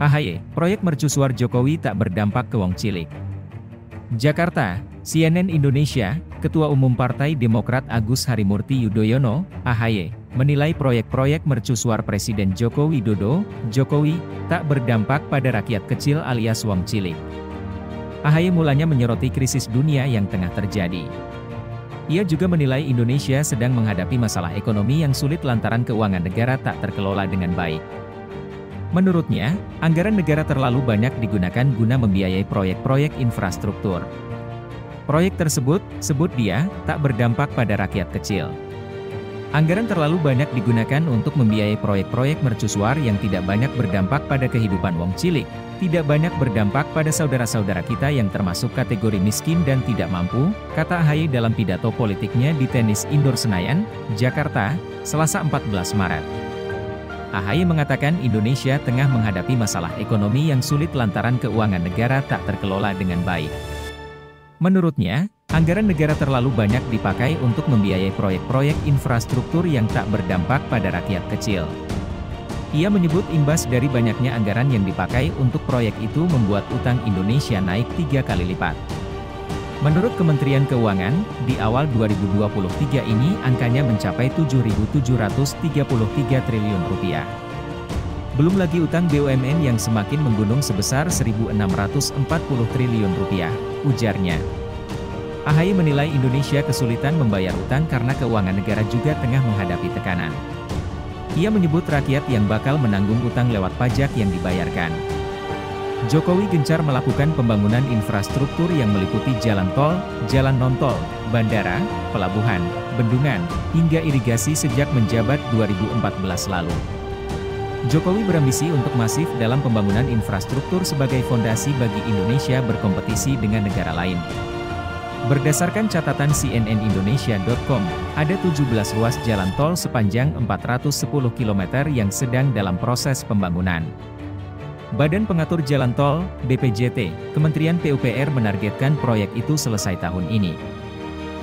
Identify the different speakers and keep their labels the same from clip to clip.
Speaker 1: AHY, proyek mercusuar Jokowi tak berdampak ke wong cilik. Jakarta, CNN Indonesia, Ketua Umum Partai Demokrat Agus Harimurti Yudhoyono, AHY, menilai proyek-proyek mercusuar Presiden Joko Widodo, Jokowi, tak berdampak pada rakyat kecil alias wong cilik. AHY mulanya menyoroti krisis dunia yang tengah terjadi. Ia juga menilai Indonesia sedang menghadapi masalah ekonomi yang sulit lantaran keuangan negara tak terkelola dengan baik. Menurutnya, anggaran negara terlalu banyak digunakan guna membiayai proyek-proyek infrastruktur. Proyek tersebut, sebut dia, tak berdampak pada rakyat kecil. Anggaran terlalu banyak digunakan untuk membiayai proyek-proyek mercusuar yang tidak banyak berdampak pada kehidupan wong cilik, tidak banyak berdampak pada saudara-saudara kita yang termasuk kategori miskin dan tidak mampu, kata AHY dalam pidato politiknya di Tenis Indoor Senayan, Jakarta, Selasa 14 Maret. AHY mengatakan Indonesia tengah menghadapi masalah ekonomi yang sulit lantaran keuangan negara tak terkelola dengan baik. Menurutnya, anggaran negara terlalu banyak dipakai untuk membiayai proyek-proyek infrastruktur yang tak berdampak pada rakyat kecil. Ia menyebut imbas dari banyaknya anggaran yang dipakai untuk proyek itu membuat utang Indonesia naik 3 kali lipat. Menurut Kementerian Keuangan, di awal 2023 ini angkanya mencapai 7.733 triliun rupiah. Belum lagi utang BUMN yang semakin menggunung sebesar 1.640 triliun rupiah, ujarnya. AHY menilai Indonesia kesulitan membayar utang karena keuangan negara juga tengah menghadapi tekanan. Ia menyebut rakyat yang bakal menanggung utang lewat pajak yang dibayarkan. Jokowi gencar melakukan pembangunan infrastruktur yang meliputi jalan tol, jalan non-tol, bandara, pelabuhan, bendungan, hingga irigasi sejak menjabat 2014 lalu. Jokowi berambisi untuk masif dalam pembangunan infrastruktur sebagai fondasi bagi Indonesia berkompetisi dengan negara lain. Berdasarkan catatan cnnindonesia.com, ada 17 ruas jalan tol sepanjang 410 km yang sedang dalam proses pembangunan. Badan Pengatur Jalan Tol, BPJT, Kementerian PUPR menargetkan proyek itu selesai tahun ini.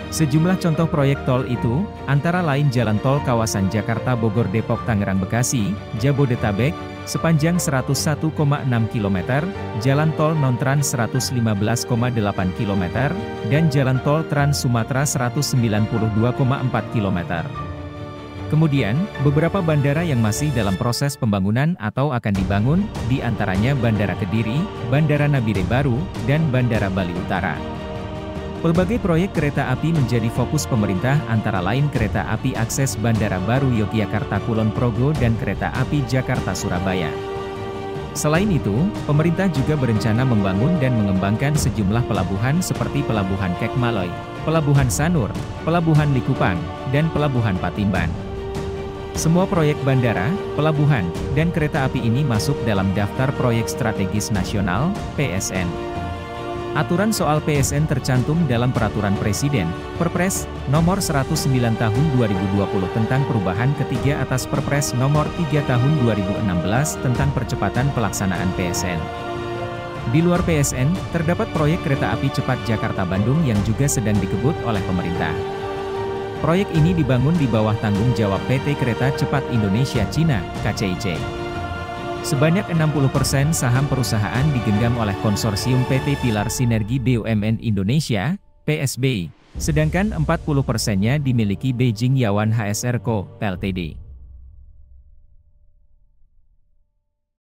Speaker 1: Sejumlah contoh proyek tol itu, antara lain Jalan Tol Kawasan Jakarta Bogor Depok Tangerang Bekasi, Jabodetabek, sepanjang 101,6 km, Jalan Tol Non-Trans 115,8 km, dan Jalan Tol Trans Sumatera 192,4 km. Kemudian, beberapa bandara yang masih dalam proses pembangunan atau akan dibangun, di antaranya Bandara Kediri, Bandara Nabire Baru, dan Bandara Bali Utara. Berbagai proyek kereta api menjadi fokus pemerintah antara lain kereta api akses Bandara Baru Yogyakarta Kulon Progo dan kereta api Jakarta Surabaya. Selain itu, pemerintah juga berencana membangun dan mengembangkan sejumlah pelabuhan seperti Pelabuhan Kek Maloy, Pelabuhan Sanur, Pelabuhan Likupang, dan Pelabuhan Patimban. Semua proyek bandara, pelabuhan, dan kereta api ini masuk dalam daftar proyek strategis nasional, PSN. Aturan soal PSN tercantum dalam Peraturan Presiden, Perpres, Nomor 109 Tahun 2020 tentang perubahan ketiga atas Perpres Nomor 3 Tahun 2016 tentang percepatan pelaksanaan PSN. Di luar PSN, terdapat proyek kereta api cepat Jakarta-Bandung yang juga sedang dikebut oleh pemerintah. Proyek ini dibangun di bawah tanggung jawab PT Kereta Cepat Indonesia Cina, KCIC. Sebanyak 60% saham perusahaan digenggam oleh konsorsium PT Pilar Sinergi BUMN Indonesia, PSBI, sedangkan 40%-nya dimiliki Beijing Yawan HSR Co., Ltd.